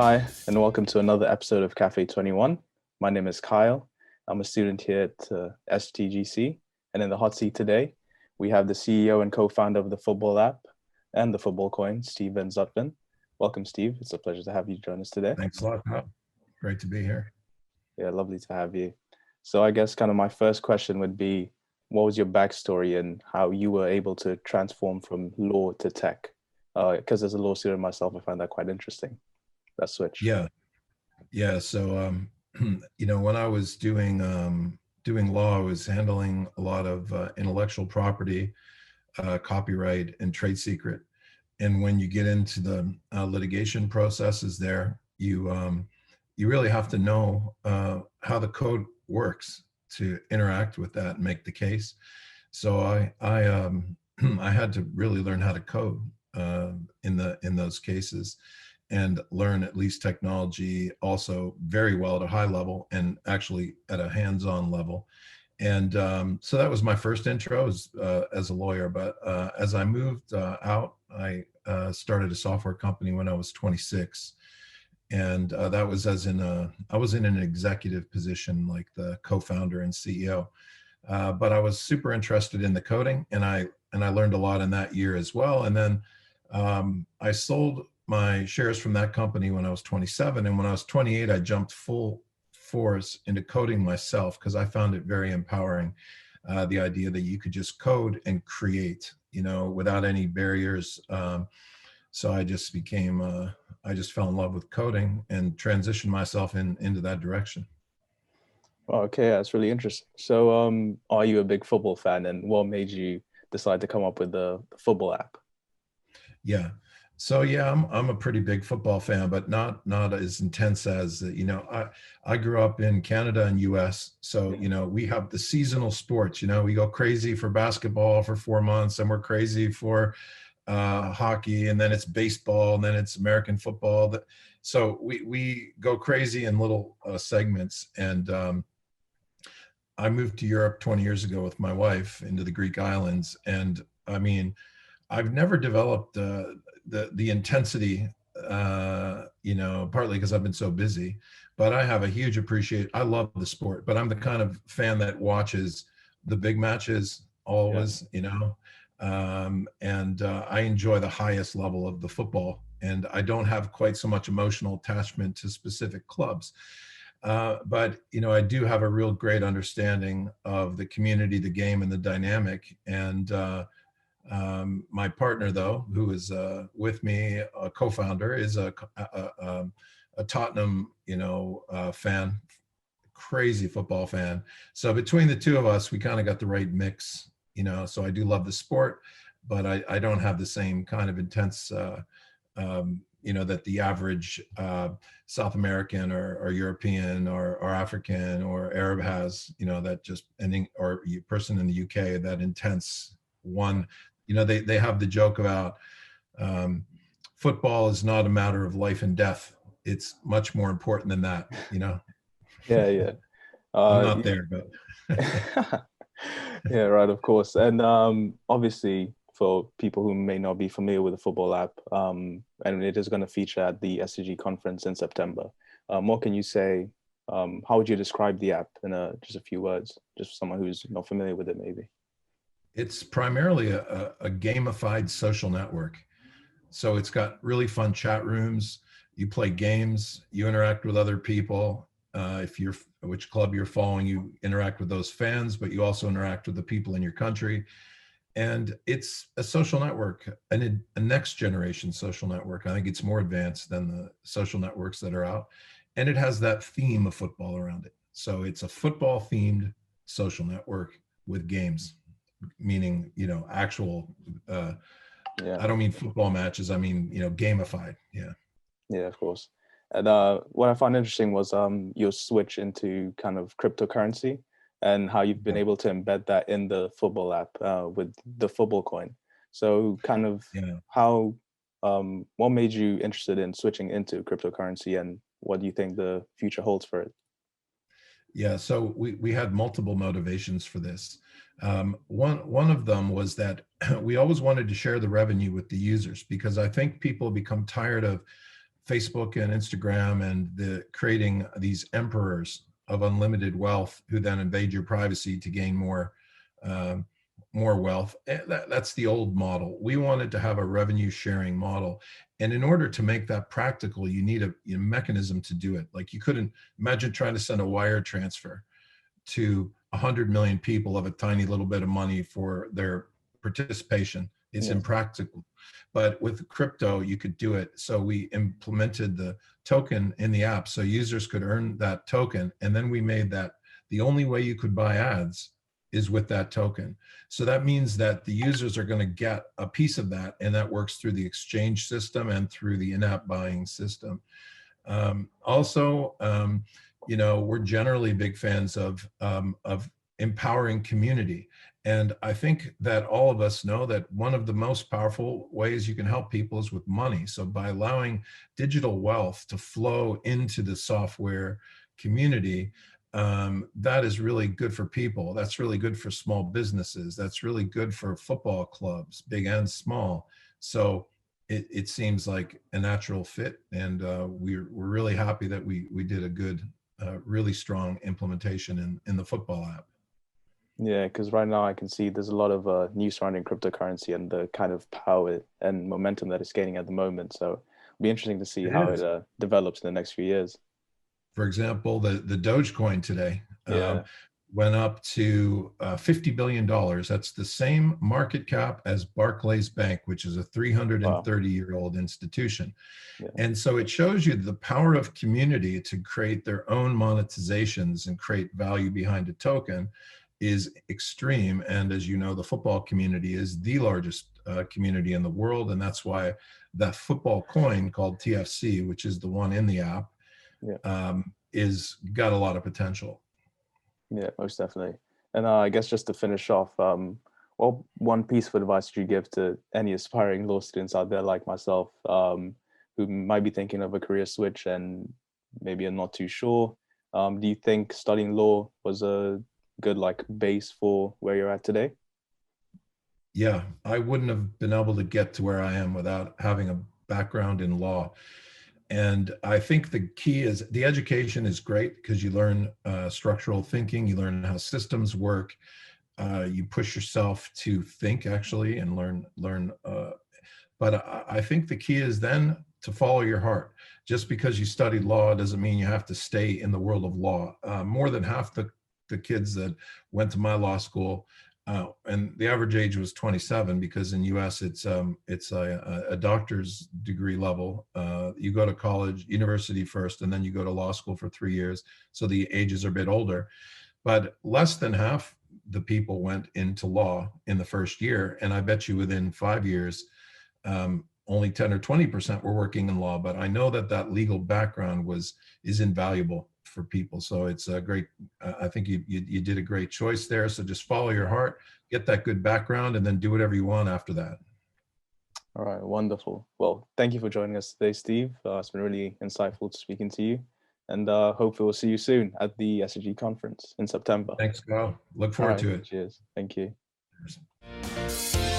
Hi, and welcome to another episode of Café 21. My name is Kyle. I'm a student here at STGC, and in the hot seat today, we have the CEO and co-founder of the football app and the football coin, Stephen Zutphen. Welcome, Steve. It's a pleasure to have you join us today. Thanks a lot, Kyle. Great to be here. Yeah, lovely to have you. So I guess kind of my first question would be, what was your backstory and how you were able to transform from law to tech? Because as a law student myself, I find that quite interesting, that switch. Yeah. So, when I was doing law, I was handling a lot of intellectual property, copyright, and trade secret. And when you get into the litigation processes there, you really have to know how the code works to interact with that and make the case. So I had to really learn how to code in those cases, and learn at least technology also very well at a high level and actually at a hands-on level. And so that was my first intro as a lawyer. But as I moved out, I started a software company when I was 26. And that was I was in an executive position, like the co-founder and CEO. But I was super interested in the coding, and I learned a lot in that year as well. And then I sold my shares from that company when I was 27. And when I was 28, I jumped full force into coding myself because I found it very empowering. The idea that you could just code and create, without any barriers. So I just I just fell in love with coding and transitioned myself into that direction. Okay, that's really interesting. So, are you a big football fan, and what made you decide to come up with the football app? Yeah. So yeah, I'm a pretty big football fan, but not as intense as I grew up in Canada and US. So, we have the seasonal sports, we go crazy for basketball for 4 months, and we're crazy for hockey, and then it's baseball, and then it's American football. So we go crazy in little segments. And I moved to Europe 20 years ago with my wife into the Greek islands. And I mean, I've never developed the intensity, partly because I've been so busy, but I have a huge appreciation. I love the sport, but I'm the kind of fan that watches the big matches always, and I enjoy the highest level of the football, and I don't have quite so much emotional attachment to specific clubs. But I do have a real great understanding of the community, the game, and the dynamic. And my partner, though, who is with me, a co-founder, is a Tottenham, fan, crazy football fan. So between the two of us, we kind of got the right mix, So I do love the sport, but I don't have the same kind of intense, that the average South American or European or African or Arab has, that just or person in the UK, that intense one. They have the joke about football is not a matter of life and death. It's much more important than that, Yeah. I'm not there, but yeah, right, of course. And obviously, for people who may not be familiar with the football app, and it is going to feature at the STG conference in September. What can you say? How would you describe the app in just a few words, just for someone who's not familiar with it, maybe? It's primarily a gamified social network. So it's got really fun chat rooms. You play games, you interact with other people. Which club you're following, you interact with those fans, but you also interact with the people in your country. And it's a social network, and a next generation social network. I think it's more advanced than the social networks that are out. And it has that theme of football around it. So it's a football themed social network with games, meaning, actual, I don't mean football matches. I mean, gamified. Yeah. Yeah, of course. And what I found interesting was your switch into kind of cryptocurrency and how you've been able to embed that in the football app with the football coin. So kind of how, what made you interested in switching into cryptocurrency, and what do you think the future holds for it? Yeah, so we had multiple motivations for this. One of them was that we always wanted to share the revenue with the users, because I think people become tired of Facebook and Instagram and the creating these emperors of unlimited wealth who then invade your privacy to gain um, more wealth. That's the old model. We wanted to have a revenue sharing model. And in order to make that practical, you need a mechanism to do it. Like you couldn't imagine trying to send a wire transfer to 100 million people of a tiny little bit of money for their participation. It's impractical. But with crypto, you could do it. So we implemented the token in the app so users could earn that token. And then we made that the only way you could buy ads is with that token. So that means that the users are going to get a piece of that, and that works through the exchange system and through the in-app buying system. Also, we're generally big fans of empowering community. And I think that all of us know that one of the most powerful ways you can help people is with money. So by allowing digital wealth to flow into the software community, that is really good for people. That's really good for small businesses. That's really good for football clubs, big and small. So it seems like a natural fit. And we're really happy that we did a good, really strong implementation in the football app. Yeah, because right now I can see there's a lot of news surrounding cryptocurrency and the kind of power and momentum that it's gaining at the moment. So it'll be interesting to see how it develops in the next few years. For example, the Dogecoin today went up to $50 billion. That's the same market cap as Barclays Bank, which is a 330-year-old institution. Yeah. And so it shows you the power of community to create their own monetizations and create value behind a token is extreme. And as you know, the football community is the largest community in the world. And that's why that football coin called TFC, which is the one in the app, is got a lot of potential. Yeah, most definitely. And I guess just to finish off, well, one piece of advice would you give to any aspiring law students out there like myself who might be thinking of a career switch and maybe are not too sure? Do you think studying law was a good base for where you're at today? Yeah, I wouldn't have been able to get to where I am without having a background in law. And I think the key is the education is great because you learn structural thinking, you learn how systems work, you push yourself to think actually and learn. But I think the key is then to follow your heart. Just because you studied law doesn't mean you have to stay in the world of law. More than half the kids that went to my law school, and the average age was 27 because in US it's a doctor's degree level. You go to college, university first, and then you go to law school for 3 years. So the ages are a bit older, but less than half the people went into law in the first year. And I bet you within 5 years, only 10 or 20% were working in law. But I know that legal background is invaluable for people. So it's a great, I think you did a great choice there. So just follow your heart, get that good background, and then do whatever you want after that. All right, wonderful. Well, thank you for joining us today, Steve. It's been really insightful speaking to you, and hopefully we'll see you soon at the STG conference in September. Thanks, Kyle. Look forward to it. Cheers. Thank you. Cheers.